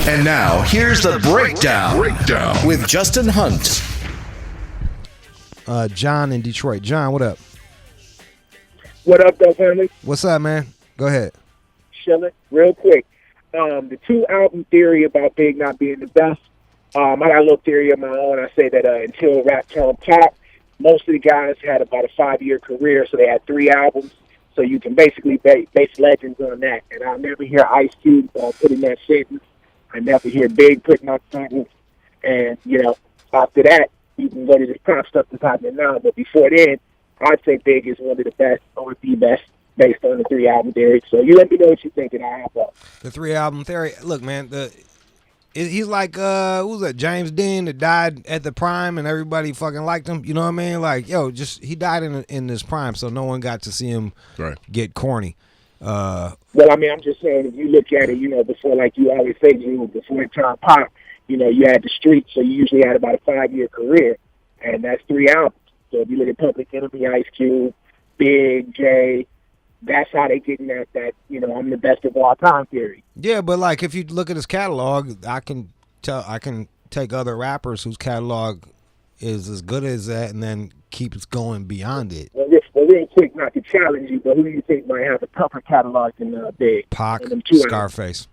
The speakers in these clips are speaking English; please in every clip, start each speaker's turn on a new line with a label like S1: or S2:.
S1: And now, here's the breakdown with Justin Hunte.
S2: John in Detroit. John, what up?
S3: What up, though, family?
S2: What's up, man? Go ahead.
S3: Chilling. Real quick. The 2-album theory about Big not being the best. I got a little theory of my own. I say that until rap turned pop, most of the guys had about a 5-year career, so they had 3 albums. So you can basically base legends on that. And I'll never hear Ice Cube putting that sentence. I never hear Big putting that sentence. And, after that, you can go to this pop stuff that's happening now. But before then, I'd say Big is one of the best or the best based on the 3-album theory. So you let me know what you think, and I have up.
S2: The 3-album theory. Look, man, he's like who was that? James Dean that died at the prime, and everybody fucking liked him. You know what I mean? Like, he died in his prime, so no one got to see him get corny.
S3: Well, I mean, I'm just saying, if you look at it, before, like you always say, before it turned pop, you had the streets, so you usually had about a 5-year career, and that's 3 albums. So if you look at Public Enemy, Ice Cube, Big, Jay, that's how they getting that I'm the best of all time theory.
S2: Yeah, but like if you look at his catalog, I can take other rappers whose catalog is as good as that, and then keeps going beyond it.
S3: Well, real quick, not to challenge you, but who do you think might have a tougher catalog than Big?
S2: Pac, Scarface.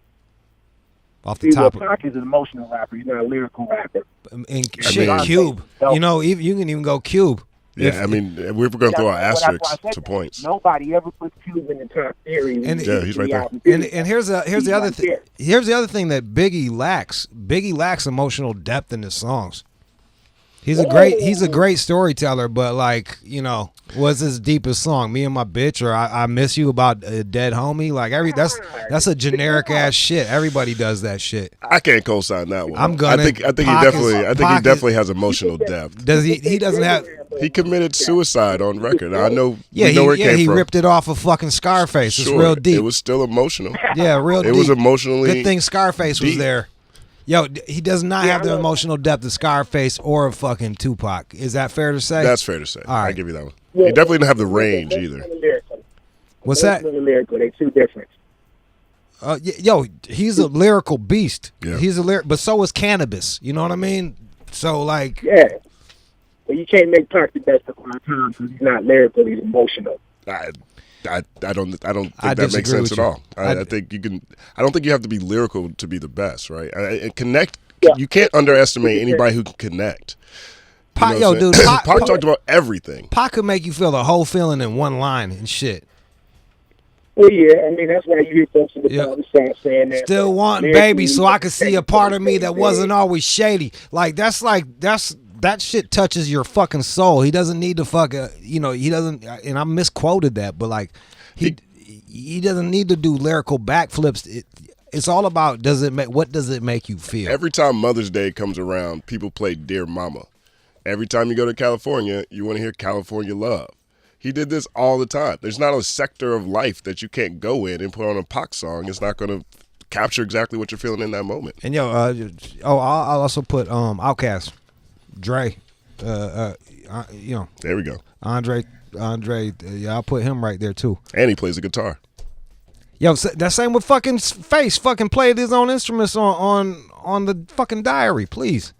S2: Off the top.
S3: Pac is an emotional rapper. He's not a lyrical rapper.
S2: And Cube. You can even go Cube.
S4: Yeah, we're going to throw our asterisks to points.
S3: Nobody ever put Cube in the top theory.
S4: He's right there.
S2: And here's the other thing. Here's the other thing that Biggie lacks. Biggie lacks emotional depth in his songs. He's a great storyteller, but what's his deepest song? Me and My Bitch, or I Miss You about a dead homie? Like that's a generic ass shit. Everybody does that shit.
S4: I can't co-sign that one.
S2: I'm gonna.
S4: I think he definitely has emotional depth.
S2: Does he? He doesn't have.
S4: He committed suicide on record. I know. Yeah,
S2: he ripped it off of fucking Scarface. It's real deep.
S4: It was still emotional.
S2: Yeah, real deep.
S4: It was emotionally.
S2: Good thing Scarface was there. He does not have the emotional depth of Scarface or of fucking Tupac. Is that fair to say?
S4: That's fair to say.
S2: All right.
S4: I give you that one. He definitely didn't have the range either.
S2: What's that?
S3: Lyrical, they two different.
S2: He's a lyrical beast.
S4: Yeah.
S2: He's but so is Cannabis. You know what I mean? So
S3: yeah. Well, you can't make Pac the best of all time because he's not lyrical. He's emotional.
S4: I don't think that makes sense at all. I think you can. I don't think you have to be lyrical to be the best, right? And connect. Yeah. You can't underestimate anybody who can connect.
S2: Pac,
S4: Pac talked about everything.
S2: Pac could make you feel the whole feeling in one line and shit.
S3: Well, yeah, that's why you hear folks in the conversation saying that.
S2: Still wanting baby, so I could see a part of me that wasn't always shady. That shit touches your fucking soul. He doesn't need to he doesn't, and I misquoted that, but he doesn't need to do lyrical backflips. It's all about what does it make you feel?
S4: Every time Mother's Day comes around, people play Dear Mama. Every time you go to California, you want to hear California Love. He did this all the time. There's not a sector of life that you can't go in and put on a Pac song. It's not going to capture exactly what you're feeling in that moment.
S2: And I'll also put Outkast. Dre,
S4: there we go.
S2: Andre, I'll put him right there too.
S4: And he plays the guitar.
S2: That same with fucking Face. Fucking played his own instruments on the fucking Diary, please.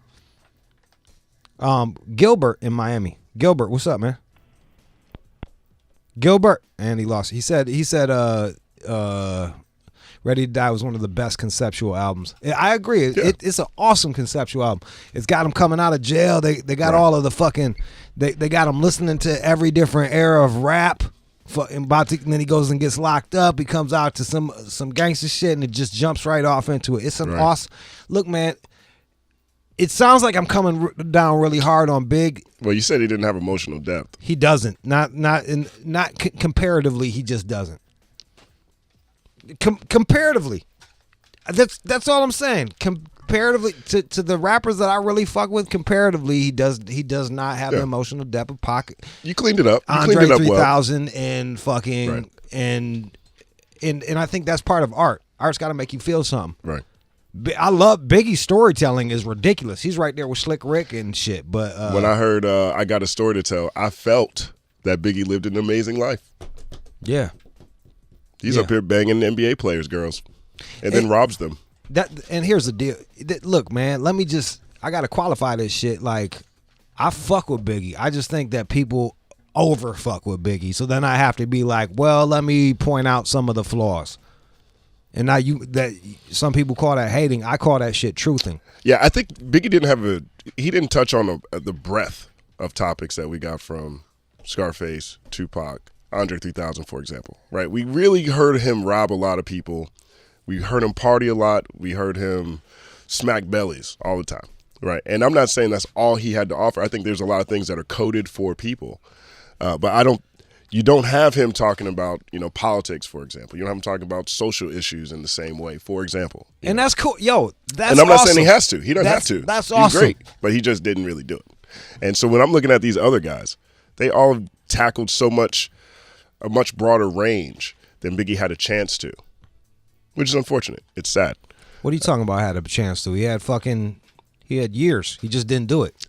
S2: Gilbert in Miami. Gilbert, what's up, man? Gilbert, and he lost. He said. Ready to Die was one of the best conceptual albums. I agree.
S4: Yeah.
S2: It's an awesome conceptual album. It's got him coming out of jail. They got all of the fucking. They got him listening to every different era of rap. And then he goes and gets locked up. He comes out to some gangster shit, and it just jumps right off into it. It's an awesome. Look, man. It sounds like I'm coming down really hard on Big.
S4: Well, you said he didn't have emotional depth.
S2: He doesn't. Not comparatively. He just doesn't. Comparatively, that's all I'm saying. Comparatively to the rappers that I really fuck with, comparatively, he does not have the emotional depth of Pac.
S4: You cleaned it up.
S2: Andre 3000 and fucking and I think that's part of art. Art's got to make you feel something.
S4: Right.
S2: I love Biggie's storytelling is ridiculous. He's right there with Slick Rick and shit. But
S4: when I heard I Got a Story to Tell, I felt that Biggie lived an amazing life.
S2: Yeah.
S4: He's up here banging NBA players' girls and then robs them.
S2: And here's the deal. Look, man, I gotta qualify this shit. Like, I fuck with Biggie. I just think that people over fuck with Biggie. So then I have to be like, well, let me point out some of the flaws. And now some people call that hating. I call that shit truthing.
S4: Yeah, I think Biggie didn't touch on the breadth of topics that we got from Scarface, Tupac, Andre 3000, for example, right? We really heard him rob a lot of people. We heard him party a lot. We heard him smack bellies all the time, right? And I'm not saying that's all he had to offer. I think there's a lot of things that are coded for people. But you don't have him talking about, politics, for example. You don't have him talking about social issues in the same way, for example.
S2: And that's cool. Yo, that's
S4: And I'm not
S2: awesome.
S4: saying he has to. He doesn't have to.
S2: That's
S4: He's
S2: awesome.
S4: great, but he just didn't really do it. And so when I'm looking at these other guys, they all tackled a much broader range than Biggie had a chance to, which is unfortunate. It's sad.
S2: What are you talking about had a chance to? He had years. He just didn't do it.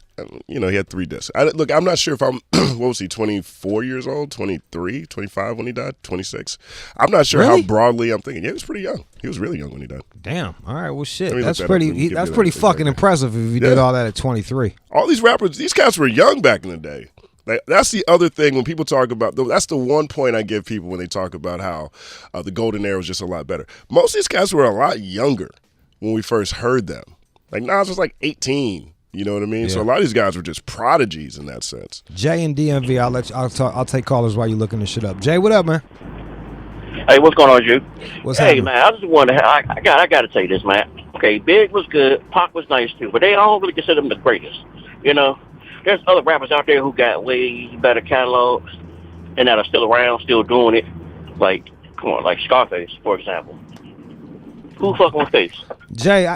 S4: He had 3 discs. Look, I'm not sure if what was he, 24 years old, 23, 25 when he died, 26? I'm not sure
S2: Really?
S4: how broadly I'm thinking. Yeah, he was pretty young. He was really young when he died.
S2: Damn. All right. Well, shit.
S4: Let me
S2: That's
S4: look that up and
S2: pretty.
S4: give
S2: That's
S4: you
S2: pretty
S4: that
S2: fucking
S4: exactly.
S2: impressive if he did all that at 23.
S4: All these rappers, these cats were young back in the day. Like, that's the other thing when people talk about, that's the one point I give people when they talk about how the golden era was just a lot better. Most of these cats were a lot younger when we first heard them. Like, Nas was like 18. You know what I mean?
S2: Yeah.
S4: So a lot of these guys were just prodigies in that sense.
S2: Jay and DMV, I'll take callers while you looking this shit up. Jay, what up, man?
S5: Hey, what's going on, Jude?
S2: What's
S5: hey,
S2: happening?
S5: man, I just wanted to. I got to tell you this, man. Okay, Big was good, Pac was nice too, but they don't really consider him the greatest. There's other rappers out there who got way better catalogs and that are still around, still doing it. Like, come on, like Scarface, for example. Who fucking with Face?
S2: Jay,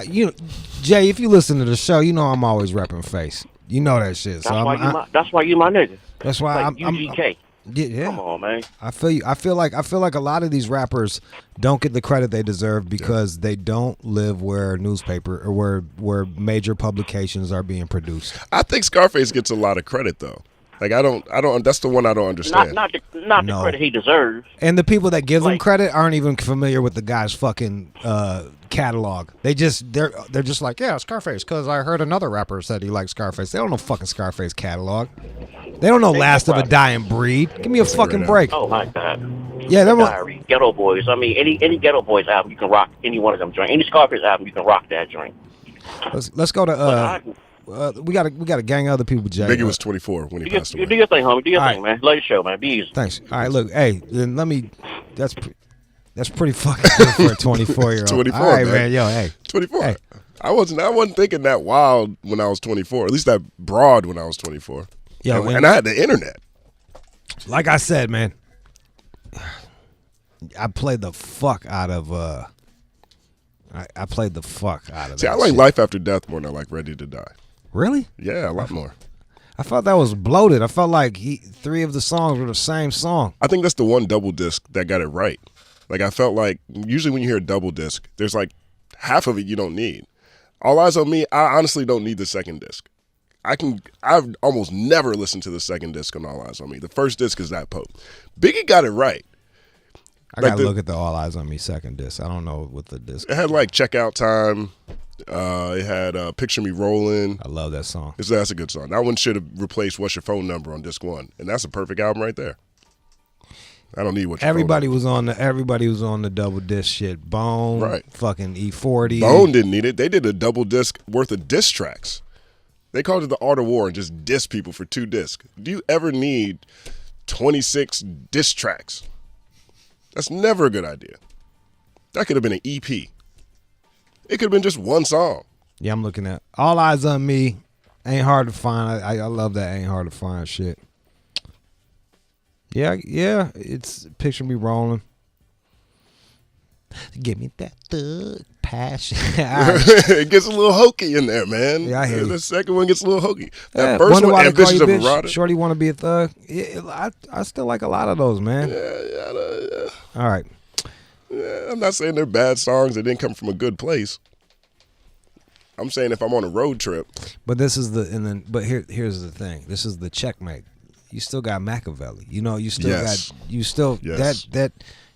S2: Jay, if you listen to the show, you know I'm always repping Face. You know that shit.
S5: That's why you my nigga.
S2: That's why
S5: like
S2: I'm
S5: UGK.
S2: Yeah.
S5: Come on, man.
S2: I feel you. I feel like a lot of these rappers don't get the credit they deserve because they don't live where newspaper or where major publications are being produced.
S4: I think Scarface gets a lot of credit though. Like I don't. That's the one I don't understand.
S5: Not the credit he deserves.
S2: And the people that give him credit aren't even familiar with the guy's fucking catalog. They're just like, yeah, Scarface, because I heard another rapper said he liked Scarface. They don't know fucking Scarface catalog. They don't know Last of a Dying Breed. Give me a fucking break.
S5: Oh my God.
S2: Yeah,
S5: Diary, Ghetto Boys. I mean, any Ghetto Boys album you can rock any one of them joint. Any Scarface album you can rock that joint.
S2: Let's go to we got a gang of other people, Jay.
S4: Biggie was 24 when he passed away.
S5: Do your thing, homie. Do your thing, man. Love your show, man. Be easy.
S2: Thanks. All right, look, hey, then that's pretty fucking good for a 24-year-old.
S4: 24,
S2: all right,
S4: man.
S2: Yo, hey.
S4: 24.
S2: Hey.
S4: I wasn't thinking that wild when I was 24. At least that broad when I was 24.
S2: Yo,
S4: and I had the internet.
S2: Like I said, man, I played the fuck out of I played the fuck out of
S4: See,
S2: that
S4: I like
S2: shit.
S4: Life After Death more than I like Ready to Die.
S2: Really?
S4: Yeah, a lot more.
S2: I felt that was bloated. I felt like 3 of the songs were the same song.
S4: I think that's the one double disc that got it right. Like I felt like usually when you hear a double disc, there's like half of it you don't need. All Eyes on Me, I honestly don't need the second disc. I've almost never listened to the second disc on All Eyes on Me. The first disc is that potent. Biggie got it right.
S2: I gotta look at the All Eyes on Me second disc. I don't know what the disc.
S4: It had like Checkout Time. It had Picture Me Rolling.
S2: I love that song.
S4: That's a good song. That one should have replaced What's Your Phone Number on disc 1, and that's a perfect album right there. I don't need what
S2: everybody was on the double disc shit. Bone,
S4: right?
S2: Fucking E40.
S4: Bone didn't need it. They did a double disc worth of diss tracks. They called it the Art of War and just diss people for 2 discs. Do you ever need 26 diss tracks? That's never a good idea. That could have been an EP. It could have been just one song.
S2: Yeah, I'm looking at All Eyes on Me. Ain't hard to find. I love that Ain't Hard to Find shit. Yeah, it's Picture Me Rolling. Give me that thug passion.
S4: It gets a little hokey in there, man.
S2: Yeah, I hear you.
S4: The second one gets a little hokey.
S2: Yeah,
S4: That first
S2: Wonder
S4: one,
S2: Why They Call
S4: Ambitious
S2: You
S4: of a
S2: Bitch,
S4: Rider.
S2: Shorty Want to Be a Thug. Yeah, I still like a lot of those, man.
S4: Yeah.
S2: All right.
S4: Yeah, I'm not saying they're bad songs that didn't come from a good place. I'm saying if I'm on a road trip.
S2: But here's the thing. This is the checkmate. You still got Machiavelli. You know, you still
S4: Yes.
S2: got
S4: Yes.
S2: that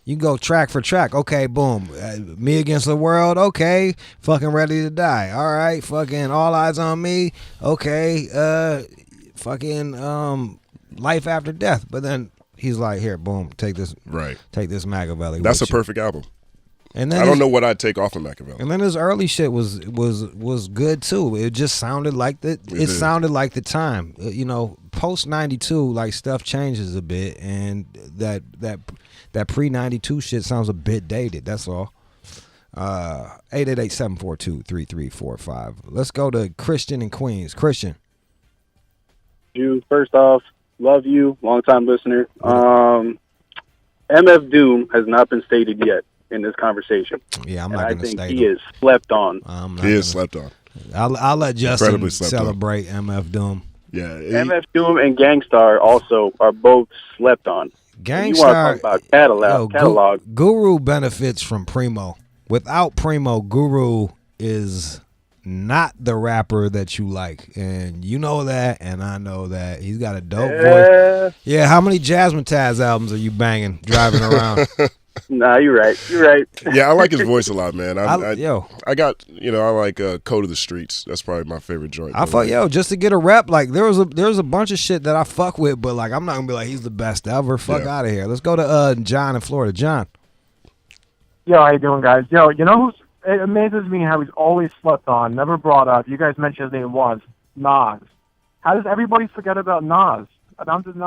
S2: You go track for track. Okay, boom. Me Against the World. Okay. Fucking Ready to Die. All right. Fucking All Eyes on Me. Okay. Fucking Life After Death. But then he's like, here, boom, take this.
S4: Right.
S2: Take this Machiavelli.
S4: That's a
S2: with you.
S4: perfect album.
S2: And then
S4: I don't know what I'd take off of Machiavelli.
S2: And then his early shit was good too. It just sounded like it sounded like the time. You know, post 92, like stuff changes a bit, and that pre 92 shit sounds a bit dated. That's all. 888-742-3345. Let's go to Christian in Queens. Christian.
S6: You first off, love you, long time listener. MF Doom has not been stated yet in this conversation.
S2: Yeah, I'm not going to state
S6: I think he is slept on.
S4: He is slept on.
S2: I'll let Justin celebrate MF Doom.
S4: Yeah,
S6: MF Doom and Gangstar also are both slept on.
S2: Gangstar,
S6: you want to talk about catalog.
S2: Guru benefits from Primo. Without Primo, Guru is not the rapper that you like, and you know that, and I know that. He's got a dope voice. Yeah, how many Jasmine Taz albums are you banging driving around?
S6: Nah, you're right.
S4: Yeah, I like his voice a lot, man. I like Code of the Streets. That's probably my favorite joint.
S2: I thought, just to get a rep, like there was a bunch of shit that I fuck with, but like I'm not gonna be like he's the best ever. Fuck out of here. Let's go to John in Florida. John.
S7: Yo, how you doing, guys? Yo, you know who's? It amazes me how he's always slept on, never brought up. You guys mentioned his name once. Nas. How does everybody forget about Nas? And I'm just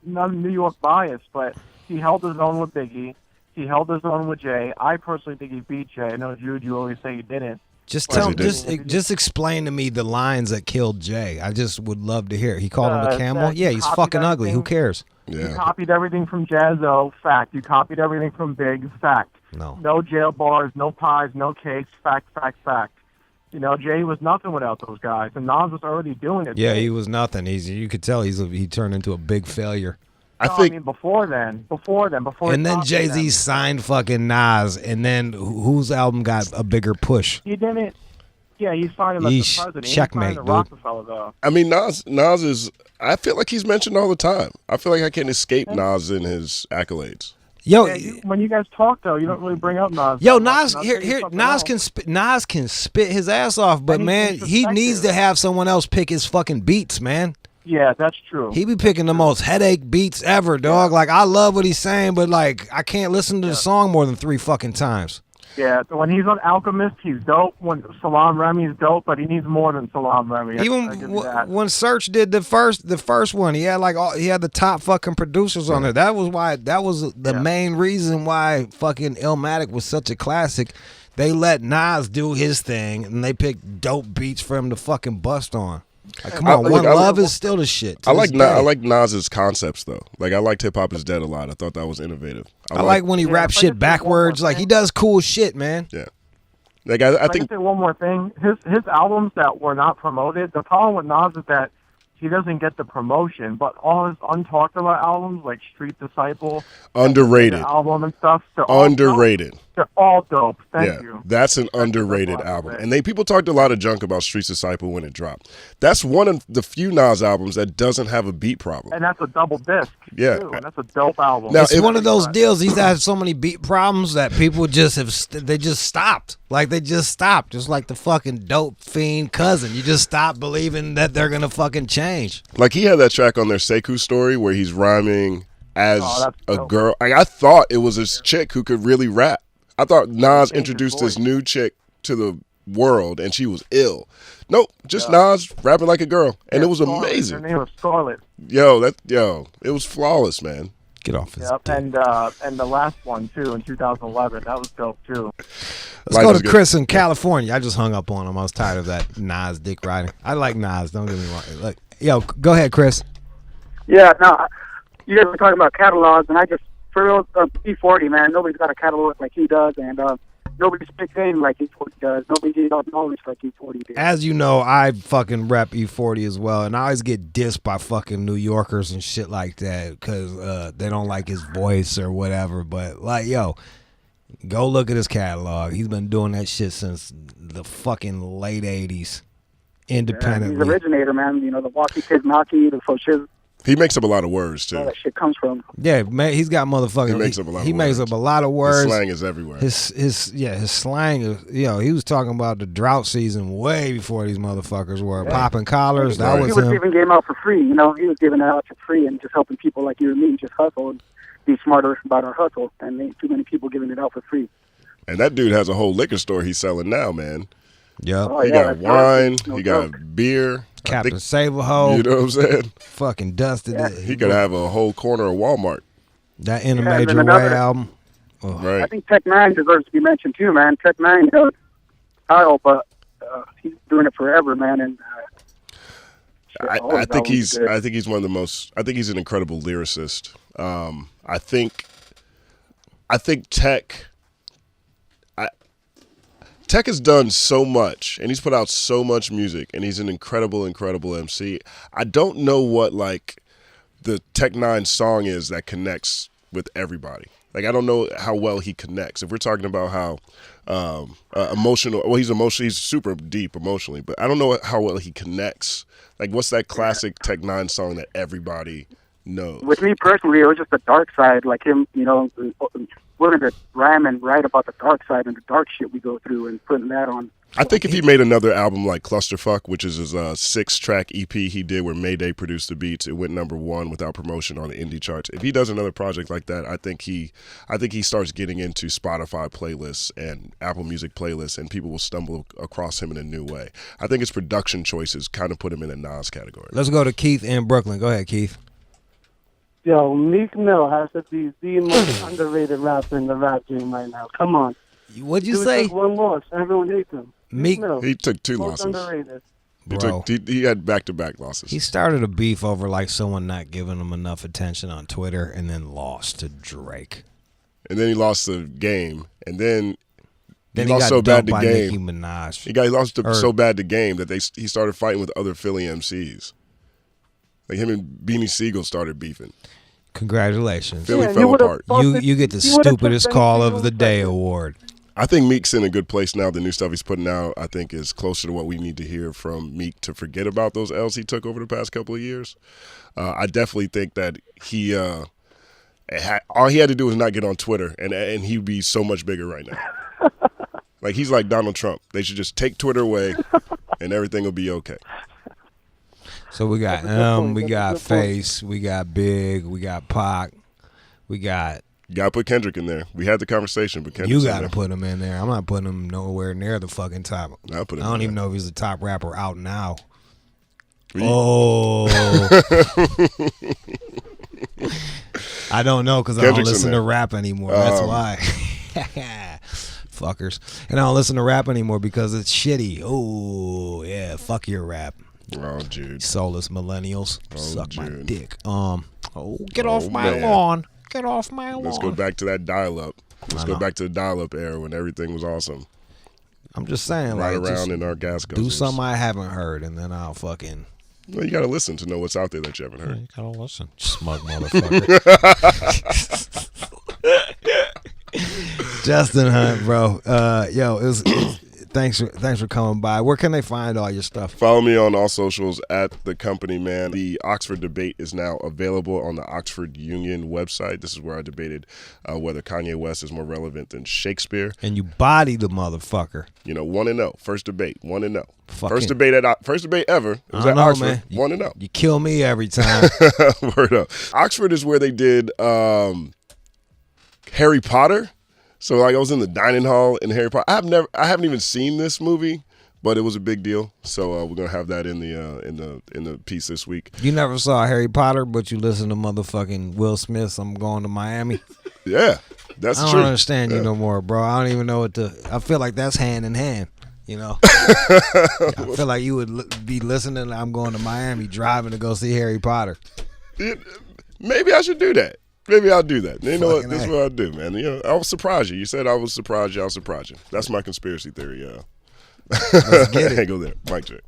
S7: not New York bias, but he held his own with Biggie. He held his own with Jay. I personally think he beat Jay. I know, Jude, you always say he didn't.
S2: Just explain to me the lines that killed Jay. I just would love to hear. He called him a camel. Yeah, he's fucking ugly. Who cares?
S7: Yeah. You copied everything from Jazzo. Fact. You copied everything from Big. Fact. No jail bars, no pies, no cakes. Fact. You know, Jay was nothing without those guys, and Nas was already doing it.
S2: Yeah, he was nothing. You could tell he turned into a big failure.
S7: I mean, before then.
S2: And then Jay-Z signed fucking Nas, and then whose album got a bigger push?
S7: He didn't. Yeah, he signed him as the president.
S2: Checkmate,
S7: he signed the Rockefeller, though.
S4: I mean, Nas is. I feel like he's mentioned all the time. I feel like I can't escape Nas in his accolades.
S2: Yo,
S7: when you guys talk though, you don't really bring up Nas.
S2: Yo, Nas Nas can spit his ass off, but man, he needs to have someone else pick his fucking beats, man.
S7: Yeah, that's true.
S2: He be picking the most headache beats ever, dog. Like I love what he's saying, but like I can't listen to the song more than 3 fucking times.
S7: Yeah, when he's on Alchemist, he's dope. When Salam Remy's dope, but he needs more than Salam Remy.
S2: Even when Search did the first one, he had he had the top fucking producers on it. That was the main reason why fucking Illmatic was such a classic. They let Nas do his thing, and they picked dope beats for him to fucking bust on. Like, come on, One Love is still the shit.
S4: I like Nas's concepts though. Like I liked Hip Hop Is Dead a lot. I thought that was innovative.
S2: I like when he raps shit backwards. Like he does cool shit, man.
S4: Yeah. Like I think.
S7: Say one more thing. His albums that were not promoted. The problem with Nas is that he doesn't get the promotion, but all his untalked about albums like Street Disciple,
S4: underrated
S7: album and stuff, they're
S4: underrated.
S7: They're all dope. Thank you.
S4: That's an underrated album. And people talked a lot of junk about Street Disciple when it dropped. That's one of the few Nas albums that doesn't have a beat problem.
S7: And that's a double disc.
S4: Yeah.
S7: Too, and that's a dope album.
S2: Now, it's one of those deals. He's had so many beat problems that people just they just stopped. Like they just stopped. Just like the fucking dope fiend cousin. You just stop believing that they're gonna fucking change.
S4: Like he had that track on their Sekou story where he's rhyming as a girl. Like, I thought it was this chick who could really rap. I thought Nas introduced this new chick to the world, and she was ill. Nope, just Nas rapping like a girl, and it was amazing.
S7: Her name was Scarlett.
S4: It was flawless, man.
S2: Get off his
S7: dick. And the last one too in 2011, that was dope too.
S2: Let's go to Chris in California. I just hung up on him. I was tired of that Nas dick riding. I like Nas. Don't get me wrong. Look, go ahead, Chris.
S8: Yeah, no, you guys were talking about catalogs, and I just. For real, E40, man, nobody's got a catalog like he does, and nobody speaks in like E40 does. Nobody gives out knowledge like E40 does.
S2: As you know, I fucking rep E40 as well, and I always get dissed by fucking New Yorkers and shit like that because they don't like his voice or whatever. But, like, go look at his catalog. He's been doing that shit since the fucking late 80s, independently.
S8: He's the originator, man. You know, the Walkie Tignaki, the Foshiz.
S4: He makes up a lot of words too.
S8: Where that shit comes from.
S2: Yeah, man, he's got motherfucking.
S4: He makes up a lot.
S2: He makes up a lot of words.
S4: His slang is everywhere.
S2: His slang is, he was talking about the drought season way before these motherfuckers were popping collars. That was
S8: he was
S2: him.
S8: giving game out for free. He was giving it out for free and just helping people like you and me just hustle and be smarter about our hustle. And ain't too many people giving it out for free.
S4: And that dude has a whole liquor store he's selling now, man.
S2: Yep.
S8: Oh,
S4: He
S8: yeah,
S4: got
S8: that's
S4: wine.
S8: no
S4: He
S8: joke.
S4: got beer.
S2: Captain Saberho.
S4: You know what I'm saying?
S2: Fucking dusted it.
S4: He could have a whole corner of Walmart.
S2: That In a
S8: Yeah, and
S2: Major
S8: then
S2: Way
S8: another-
S2: album.
S4: Right.
S8: I think Tech Nine deserves to be mentioned too, man. Tech Nine, Kyle, but he's doing it forever, man. And
S4: I think he's one of the most. I think he's an incredible lyricist. I think Tech. Tech has done so much, and he's put out so much music, and he's an incredible MC. I don't know what like the Tech Nine song is that connects with everybody. Like I don't know how well he connects. If we're talking about how emotional, well, he's emotional. He's super deep emotionally, but I don't know how well he connects. Like, what's that classic Tech Nine song that everybody knows?
S8: with me personally, it was just the dark side, like him, willing to rhyme and write about the dark side and the dark shit we go through and putting that on.
S4: I think if he made another album like Clusterfuck, which is his 6-track EP he did where Mayday produced the beats, it went #1 without promotion on the indie charts. If he does another project like that, I think he starts getting into Spotify playlists and Apple Music playlists, and people will stumble across him in a new way. I think his production choices kind of put him in a Nas category.
S2: Let's go to Keith in Brooklyn. Go ahead, Keith.
S9: Yo, Meek Mill has to be the most underrated rapper in the rap game right now. Come on.
S2: What'd you
S9: Dude
S2: say?
S9: took one loss. Everyone hates him.
S2: Meek
S9: Mill.
S4: He took 2
S9: Most
S4: losses.
S9: underrated.
S2: Bro.
S4: He had back-to-back losses.
S2: He started a beef over like someone not giving him enough attention on Twitter and then lost to Drake.
S4: And then he lost the game, and then
S2: Then
S4: he
S2: he
S4: lost
S2: got
S4: so bad
S2: dumped
S4: the
S2: by
S4: game.
S2: Nicki Minaj.
S4: He lost so bad the game that he started fighting with other Philly MCs. Like him and Beanie Siegel started beefing.
S2: Congratulations.
S4: Philly
S9: Yeah,
S4: fell apart.
S2: You get the stupidest call of the day award.
S4: I think Meek's in a good place now. The new stuff he's putting out, I think, is closer to what we need to hear from Meek to forget about those L's he took over the past couple of years. I definitely think that he all he had to do was not get on Twitter, and he'd be so much bigger right now. Like he's like Donald Trump. They should just take Twitter away, and everything will be okay.
S2: So we got we got Face, we got Big, we got Pac, we got.
S4: You gotta put Kendrick in there. We had the conversation, but
S2: You
S4: Kendrick's
S2: gotta
S4: in there.
S2: put him in there. I'm not putting him nowhere near the fucking top.
S4: I'll put him
S2: I don't
S4: in
S2: even
S4: there.
S2: know if he's the top rapper out now.
S4: We-
S2: Oh. I don't know because I don't
S4: Kendrick's in
S2: listen to
S4: there.
S2: rap anymore. That's why. Fuckers. And I don't listen to rap anymore because it's shitty. Oh, yeah. Fuck your rap.
S4: Oh, Jude.
S2: Soulless millennials. Suck my
S4: Jude.
S2: dick. Get off my
S4: man.
S2: lawn. Get off my lawn.
S4: Let's go back to that dial-up. Let's
S2: I
S4: go
S2: know.
S4: back to the dial-up era when everything was awesome.
S2: I'm just saying,
S4: Ride
S2: like,
S4: around
S2: just
S4: in our gas
S2: do
S4: guzzlers.
S2: something I haven't heard, and then I'll fucking.
S4: Well, you gotta listen to know what's out there that you haven't heard.
S2: You gotta listen, smug motherfucker. Justin Hunt, bro. Thanks for coming by. Where can they find all your stuff?
S4: Follow me on all socials at The Company Man. The Oxford debate is now available on the Oxford Union website. This is where I debated whether Kanye West is more relevant than Shakespeare.
S2: And you body the motherfucker.
S4: 1-0. First debate, 1-0.
S2: Fucking-
S4: First debate ever. It was
S2: I
S4: at
S2: know,
S4: Oxford.
S2: man.
S4: 1-0.
S2: You kill me every time.
S4: Word up. Oxford is where they did Harry Potter. So like I was in the dining hall in Harry Potter. I haven't even seen this movie, but it was a big deal. So we're gonna have that in the piece this week.
S2: You never saw Harry Potter, but you listen to motherfucking Will Smith's "I'm Going to Miami."
S4: Yeah, that's
S2: I
S4: true.
S2: don't understand you
S4: Yeah.
S2: no more, bro. I don't even know what to. I feel like that's hand in hand. I feel like you would be listening to "I'm Going to Miami," driving to go see Harry Potter.
S4: Maybe I should do that. Maybe I'll do that. You know what?
S2: Fucking
S4: This is
S2: A.
S4: what I'll do, man. I'll surprise you. You said I would surprise you. I'll surprise you. That's my conspiracy theory.
S2: Let's get it.
S4: Go there. Mic check.